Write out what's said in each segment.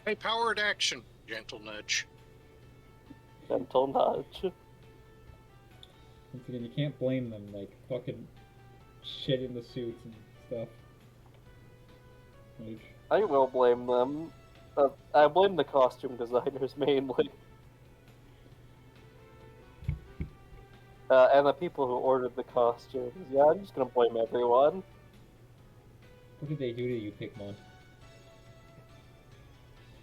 High-powered action. Gentle nudge. Gentle nudge. Once again, you can't blame them, like, fucking shit in the suits and stuff. Like, I will blame them. I blame the costume designers mainly. And the people who ordered the costumes. Yeah, I'm just gonna blame everyone. what did they do to you, Pigmon?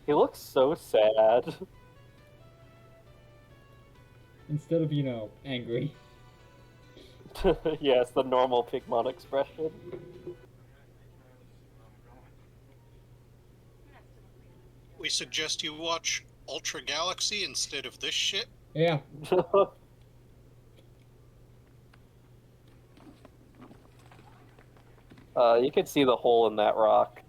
He looks so sad. Instead of, you know, angry. Yes, the normal Pigmon expression. We suggest you watch Ultra Galaxy instead of this shit. Yeah. You can see the hole in that rock.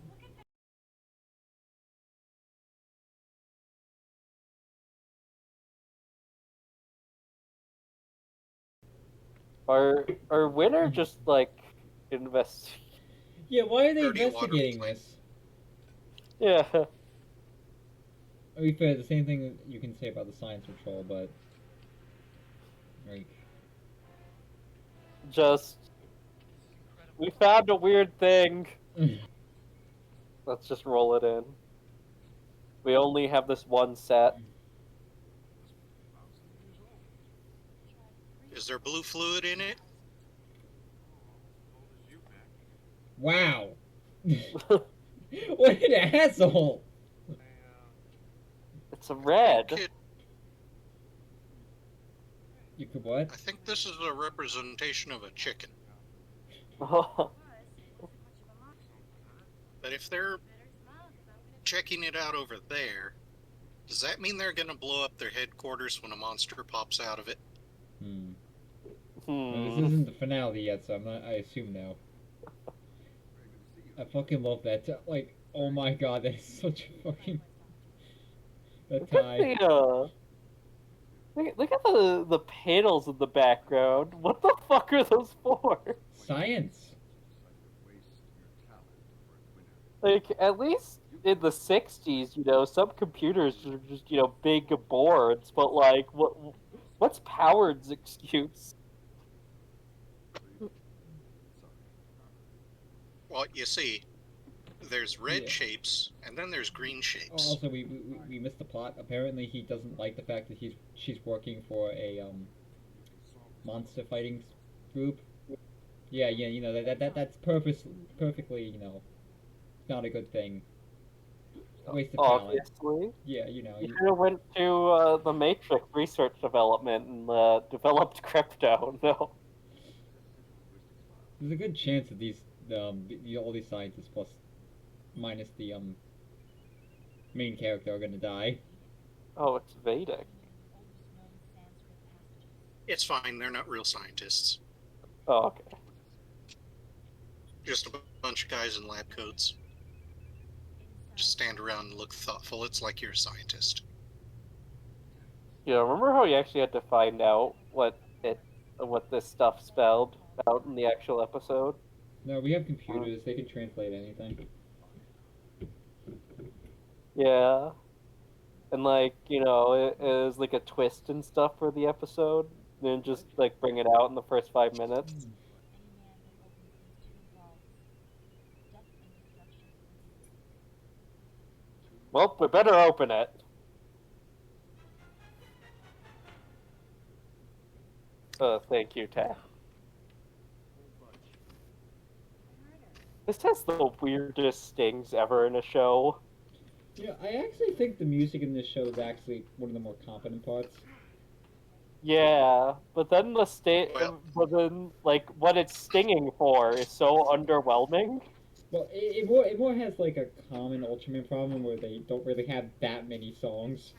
Are Winner just like invest? Yeah, why are they Dirty investigating water this? Yeah, To be fair, the same thing you can say about the Science Patrol, but like, just we found a weird thing. Let's just roll it in. We only have this one set. Is there blue fluid in it? wow. What an asshole! It's a red. You could what? I think this is a representation of a chicken. Oh, But if they're checking it out over there, does that mean they're going to blow up their headquarters when a monster pops out of it? Well, this isn't the finale yet, so I'm not. I assume no. I fucking love that. Like, oh my god, that is such a fucking. That tie. Look at the panels in the background. What the fuck are those for? Science. Like, at least in the 60s, you know, some computers are just, you know, big boards, but like, what's Powered's excuse? Well, you see, there's red Yeah. shapes, and then there's green shapes. Also, we missed the plot. Apparently, he doesn't like the fact that she's working for a monster fighting group. Yeah, you know that's perfectly, you know, not a good thing. Waste of talent. Obviously. Yeah, you know. You should have went to the Matrix research development and developed crypto. No. There's a good chance that these all these scientists plus minus the main character are gonna die. Oh, it's Vedic. It's fine, they're not real scientists. Oh, okay. Just a bunch of guys in lab coats. Just stand around and look thoughtful. It's like you're a scientist. Yeah, remember how you actually had to find out what this stuff spelled out in the actual episode? No, we have computers. They can translate anything. Yeah. And like, you know, it is like a twist and stuff for the episode. Then just like bring it out in the first 5 minutes. Well, we better open it. Thank you, Taff. This has the weirdest stings ever in a show. Yeah, I actually think the music in this show is actually one of the more competent parts. Yeah, but then Well, but then like what it's stinging for is so underwhelming. Well, it more has like a common Ultraman problem where they don't really have that many songs.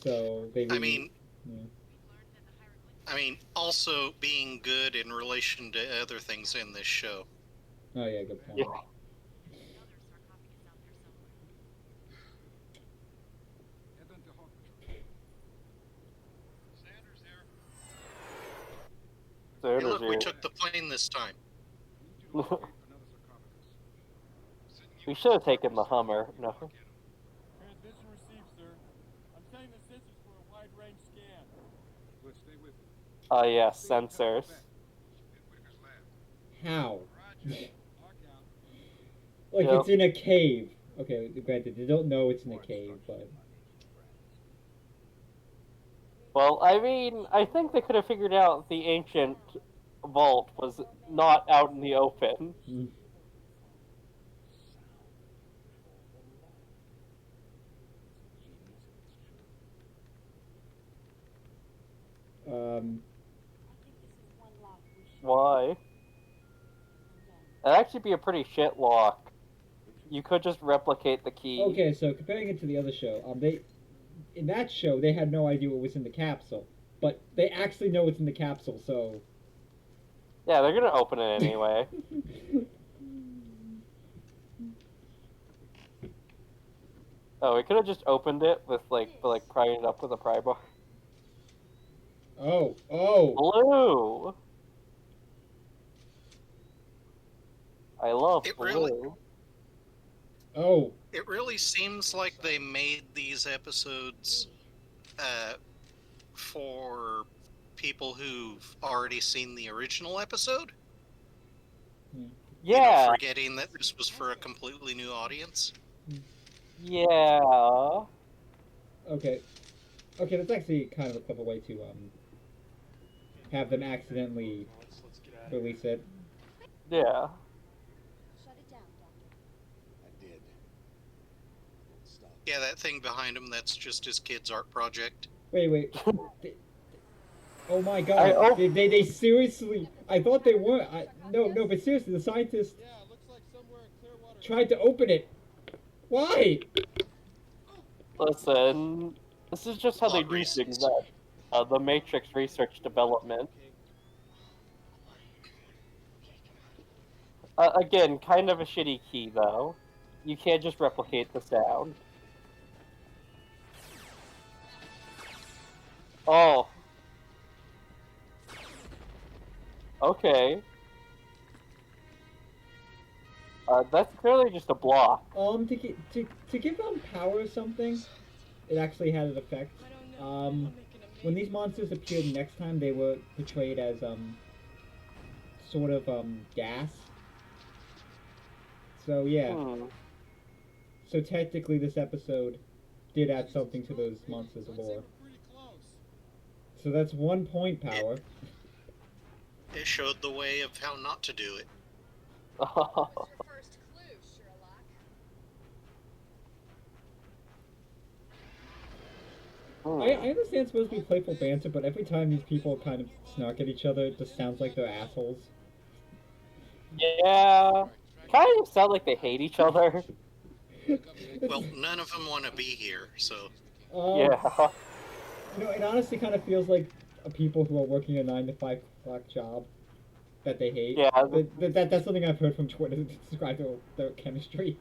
So they I really. mean, Yeah. also being good in relation to other things in this show. Oh yeah, good point. Yeah. Hey, look, we took the plane this time. We should have taken the Hummer. No. Transmission received, sir. I'm setting the sensors for a wide-range scan. Good, stay with me. Oh yeah, sensors. Get Wicker's lab. How? Lock out. Like Yep. it's in a cave. Okay, granted, they don't know it's in a cave, but Well, I mean, I think they could have figured out the ancient vault was not out in the open. Why? That'd actually be a pretty shit lock. You could just replicate the key. Okay, so comparing it to the other show, they in that show they had no idea what was in the capsule, but they actually know what's in the capsule, so Yeah, they're gonna open it anyway. Oh, we could have just opened it with prying it up with a pry bar. oh, Blue. I love It blue. really- oh, It really seems like they made these episodes for people who've already seen the original episode. Yeah. Forgetting that this was for a completely new audience. Yeah. okay, that's actually kind of a clever way to have them accidentally release it. Yeah. Shut it down, Doctor. I did. Stop. Yeah, that thing behind him, that's just his kid's art project. Wait. Oh my I god, hope- they seriously, I thought they were, no, but seriously, the scientists Yeah, it looks like somewhere in Clearwater. tried to open it. Why? Listen, this is just how they Plot do reasons. things at the Matrix Research Development. Again, kind of a shitty key, though. You can't just replicate the sound. Oh. Okay. That's clearly just a block. To give them power or something, it actually had an effect. When these monsters appeared next time, they were portrayed as sort of gas. So yeah, Hmm. so technically this episode did add something to those monsters' I'd say lore. we're pretty close. So that's 1 point power. It showed the way of how not to do it. What's your first clue, Sherlock? Hmm. I understand it's supposed to be playful banter, but every time these people kind of snark at each other, it just sounds like they're assholes. Yeah. Kind of sound like they hate each other. Well, none of them want to be here, so Yeah. You know, it honestly kind of feels like people who are working a 9 to 5 o'clock job that they hate. Yeah. That's something I've heard from Twitter to describe their chemistry.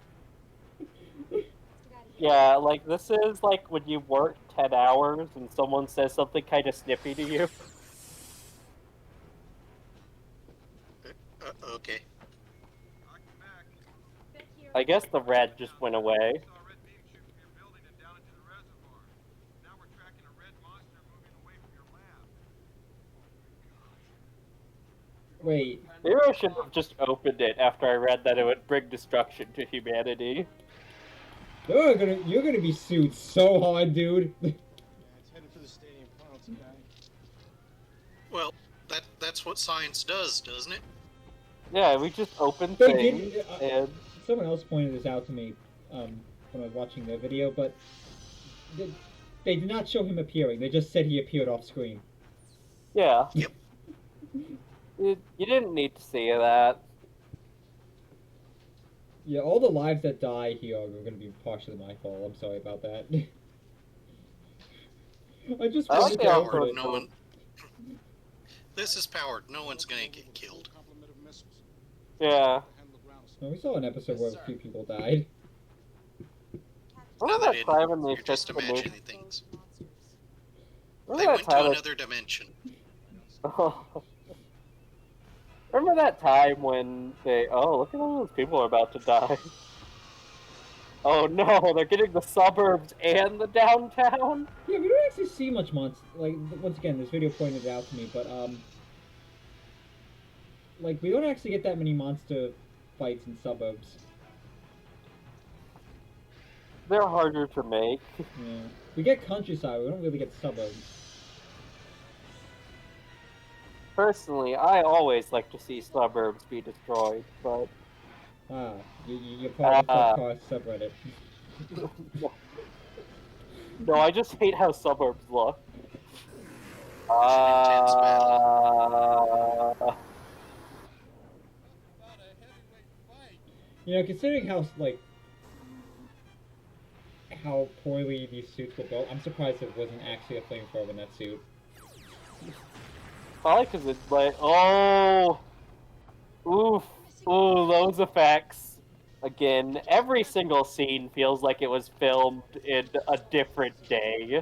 Yeah, like this is like when you work 10 hours and someone says something kind of snippy to you. okay. I guess the red just went away. Wait, Maybe I should have just opened it after I read that it would bring destruction to humanity. you're gonna be sued so hard, dude. Yeah, it's headed for the stadium penalty guy. Well, that's what science does, doesn't it? Yeah, we just opened They things did- and Someone else pointed this out to me when I was watching their video, but they did not show him appearing. They just said he appeared off screen. yeah. Yep. You didn't need to see that. Yeah, all the lives that die here are going to be partially my fault. I'm sorry about that. I just I like wanted the to output. open it. No one. This is powered. No one's gonna get killed. Complement of missiles. Yeah. Handle the ground. No, we saw an episode where a few people died. Remember No, that they time didn't. when they You're just fixed the imagining new... things. They Remember went that to time... another dimension. Remember that time when they... Oh, look at all those people are about to die. Oh no, they're getting the suburbs and the downtown? Yeah, we don't actually see much monster. Like, once again, this video pointed it out to me, but like, we don't actually get that many monster fights in suburbs. They're harder to make. Yeah, we get countryside. We don't really get suburbs. Personally, I always like to see suburbs be destroyed, but Ah, you're part of the uh, podcast subreddit. no, I just hate how suburbs look. Intense battle. Uh, About a heavyweight fight. You know, considering how poorly these suits were built, I'm surprised there wasn't actually a flamethrower in that suit. probably because it's like, oh, oof, ooh, those effects. Again, every single scene feels like it was filmed in a different day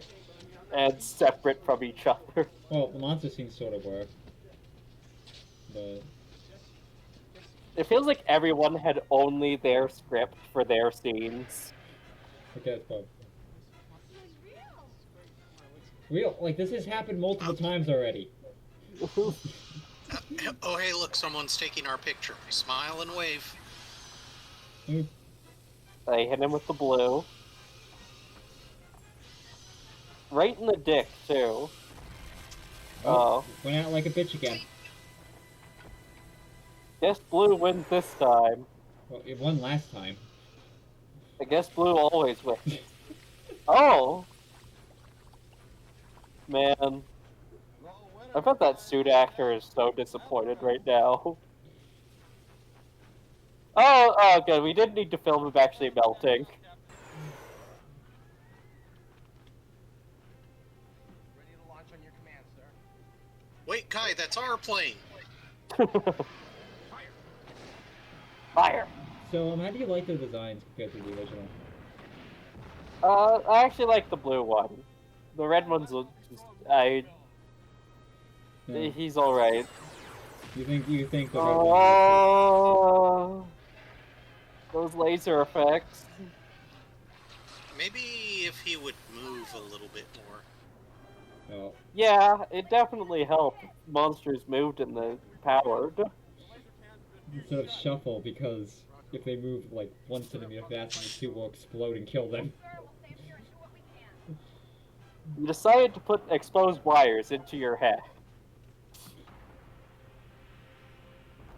and separate from each other. Well, the monster scenes sort of were, but It feels like everyone had only their script for their scenes. okay, that's both. It was real. Real, like this has happened multiple times already. Oh, hey, look, someone's taking our picture. Smile and wave. They hit him with the blue. Right in the dick, too. Oh. Went out like a bitch again. Guess blue wins this time. Well, it won last time. I guess blue always wins. Oh! Man. I bet that suit actor is so disappointed right now. Oh, good. We did need to film him actually melting. Ready to launch on your command, sir. Wait, Kai, that's our plane. Fire! So, how do you like the designs compared to the original? I actually like the blue one. The red one's Yeah. he's alright. You think the red one? Oh, those laser effects. Maybe if he would move a little bit more. Oh, Yeah, it definitely helped. Monsters moved in the powered. instead of shuffle, because if they move like 1 centimeter faster, the suit will explode and kill them. Sir, we'll stay here and do what we can. You decided to put exposed wires into your head.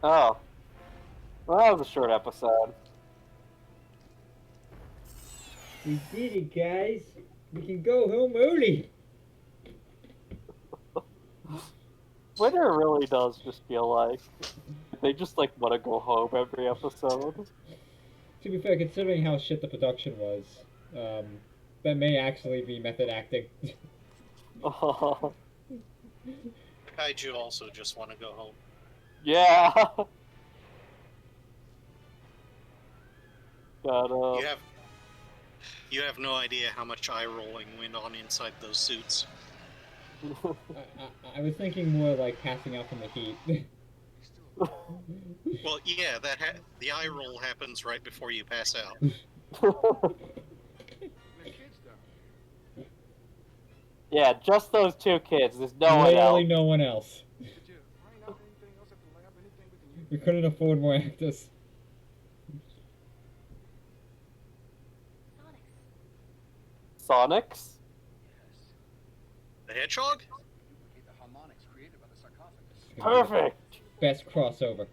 Oh. Well, that was a short episode. We did it, guys. We can go home early. Winter really does just feel like they just like want to go home every episode. To be fair, considering how shit the production was, that may actually be method acting. Kaiju also just want to go home. Yeah. But You have no idea how much eye rolling went on inside those suits. I was thinking more like passing out from the heat. Well, yeah, the eye roll happens right before you pass out. yeah, just those two kids. There's no one Literally else. no one else. We couldn't afford more actors. Sonics? The hedgehog? Duplicate the harmonics created by the sarcophagus. Perfect. Best crossover.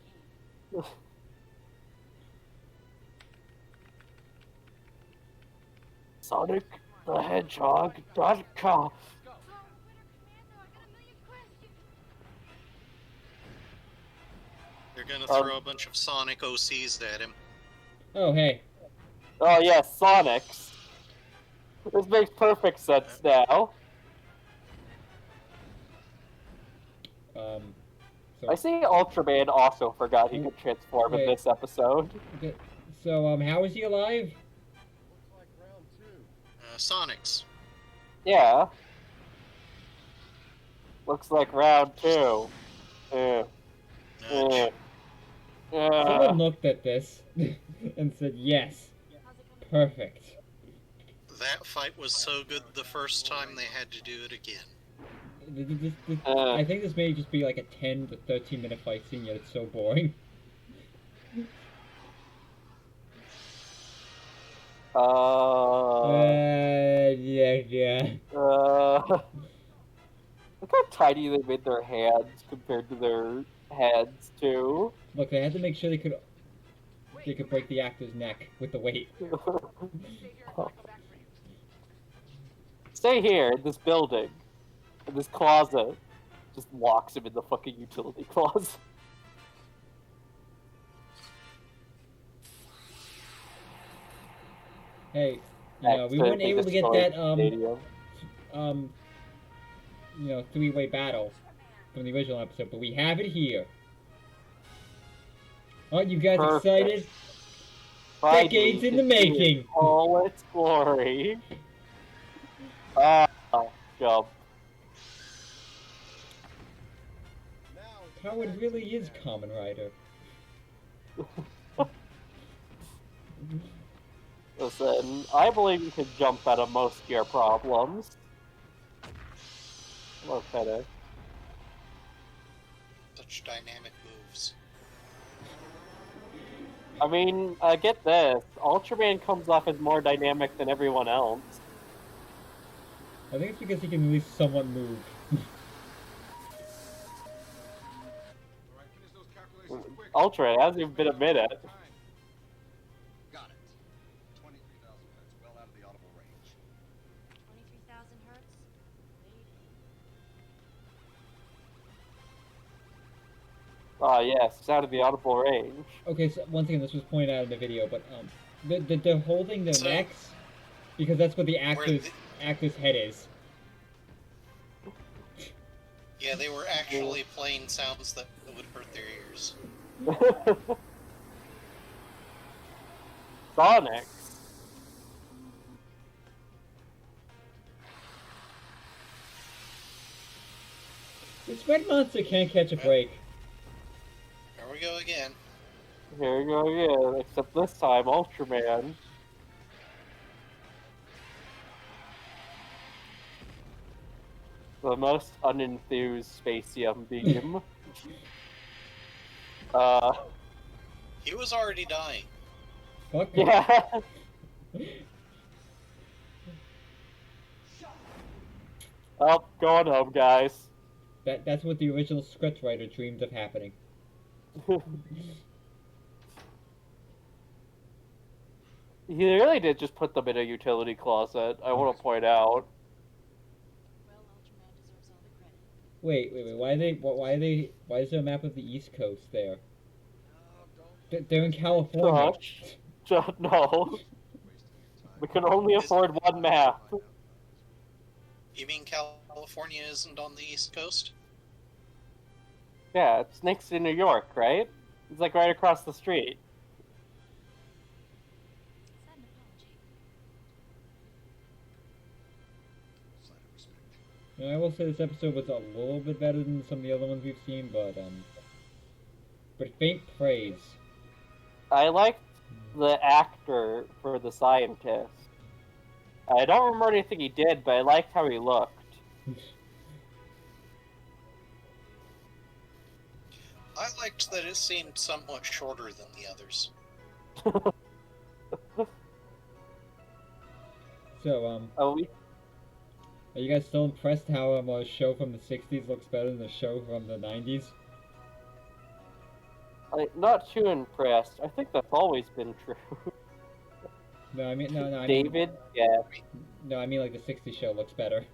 Sonic the Hedgehog.com. Winter Commando, I got a million questions. They're gonna throw a bunch of Sonic OCs at him. Oh, hey. Oh yeah, Sonics. This makes perfect sense now. So, I see Ultraman also forgot he could transform in Wait. this episode. okay. So, how is he alive? Looks like round 2. Sonics. Yeah. Looks like round 2. Nudge. Someone looked at this and said, yes. perfect. That fight was so good the first time they had to do it again. I think this may just be like a 10 to 13 minute fight scene, yet it's so boring. Yeah. Look how tiny they made their hands compared to their heads, too. Look, they had to make sure they could break the actor's neck with the weight. Stay here until I come back for you. Stay here in this building, in this closet. Just locks him in the fucking utility closet. Hey, we weren't able to get that three-way battle from the original episode, but we have it here. Aren't you guys excited? Decades in the making. All its glory. Ah, jump. Howard really is Kamen Rider. Listen, I believe you can jump out of most of your problems. Okay. Such dynamic moves. I mean, get this. Ultraman comes off as more dynamic than everyone else. I think it's because he can at least somewhat move. Alright, finish those calculations quick. Ultra, it hasn't even been a minute. Got it. 23,000 hertz, well out of the audible range. 23,000 hertz? Ah, yes, it's out of the audible range. Okay, so once again, this was pointed out in the video, but they're holding their necks because that's what the actor's head is. Yeah, they were actually playing sounds that would hurt their ears. Sonic. This red monster can't catch a break. Here we go again. Here we go again, except this time, Ultraman. The most unenthused Spacium beam. He was already dying. Fuck him. Yeah. Oh, going home, guys. That's what the original scriptwriter dreamed of happening. He really did just put them in a utility closet, I want to point out. Well, Ultraman deserves all the credit. Wait. Why is there a map of the East Coast there? They're in California. No. We can only afford one map. You mean California isn't on the East Coast? Yeah, it's next to New York, right? It's like right across the street. I will say this episode was a little bit better than some of the other ones we've seen, but faint praise. I liked the actor for the scientist. I don't remember anything he did, but I liked how he looked. I liked that it seemed somewhat shorter than the others. So, are you guys still impressed how a show from the 60s looks better than a show from the 90s? I'm not too impressed. I think that's always been true. No, I mean, David? Yeah. No, I mean, like, the 60s show looks better.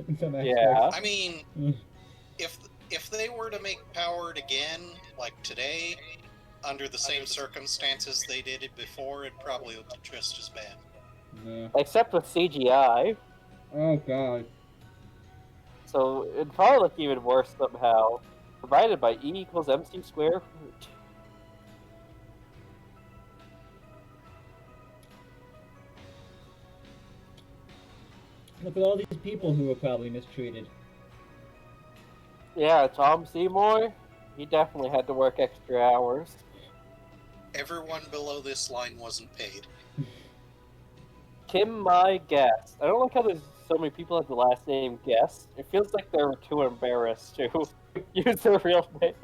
In some Yeah. aspects. I mean, if they were to make Powered again, like today, under the same circumstances they did it before, it'd probably look just as bad. Yeah. Except with CGI. Oh, God. So it'd probably look even worse somehow. Provided by E equals MC squared. Look at all these people who were probably mistreated. Yeah, Tom Seymour, he definitely had to work extra hours. Everyone below this line wasn't paid. Kim My Guest. I don't like how there's so many people have the last name Guest. It feels like they're too embarrassed to use their real name.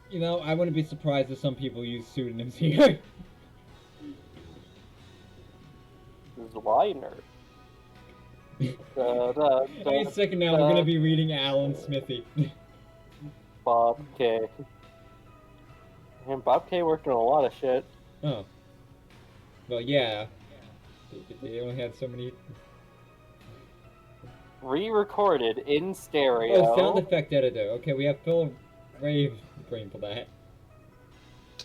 You know, I wouldn't be surprised if some people use pseudonyms here. Zwiner. Wait a second now, we're gonna be reading Alan Smithy. Bob K. And Bob K worked on a lot of shit. Oh. Well, yeah. They only had so many. Re-recorded in stereo. Oh, sound effect editor. Okay, we have Phil Rave brain for that.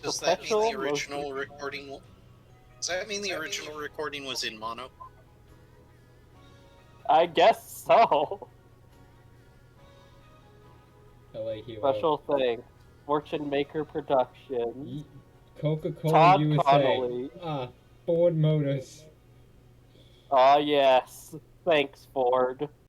Does that mean the Professional original recording? Does that mean the original recording was in mono? I guess so. LA Hero. Special thing. Fortune Maker Productions. Coca-Cola Todd USA. Connolly. Ford Motors. Ah, yes. Thanks, Ford.